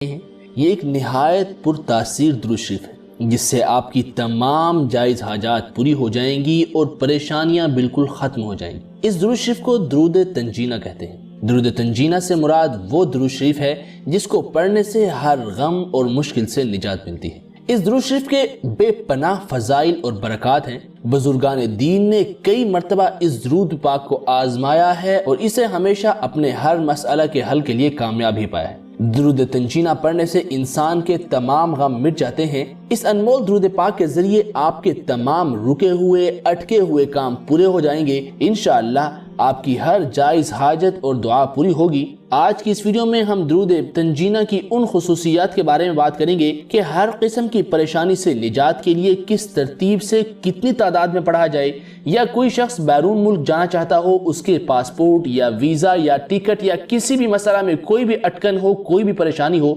یہ ایک نہایت پرتاثیر درود شریف ہے جس سے آپ کی تمام جائز حاجات پوری ہو جائیں گی اور پریشانیاں بالکل ختم ہو جائیں گی۔ اس درود شریف کو درود تنجینہ کہتے ہیں۔ درود تنجینہ سے مراد وہ درود شریف ہے جس کو پڑھنے سے ہر غم اور مشکل سے نجات ملتی ہے۔ اس درود شریف کے بے پناہ فضائل اور برکات ہیں۔ بزرگان دین نے کئی مرتبہ اس درود پاک کو آزمایا ہے اور اسے ہمیشہ اپنے ہر مسئلہ کے حل کے لیے کامیاب ہی پایا ہے۔ درود تنجینہ پڑھنے سے انسان کے تمام غم مٹ جاتے ہیں۔ اس انمول درود پاک کے ذریعے آپ کے تمام رکے ہوئے اٹکے ہوئے کام پورے ہو جائیں گے۔ انشاءاللہ آپ کی ہر جائز حاجت اور دعا پوری ہوگی۔ آج کی اس ویڈیو میں ہم درود تنجینہ کی ان خصوصیات کے بارے میں بات کریں گے کہ ہر قسم کی پریشانی سے نجات کے لیے کس ترتیب سے کتنی تعداد میں پڑھا جائے، یا کوئی شخص بیرون ملک جانا چاہتا ہو، اس کے پاسپورٹ یا ویزا یا ٹکٹ یا کسی بھی مسئلہ میں کوئی بھی اٹکن ہو، کوئی بھی پریشانی ہو،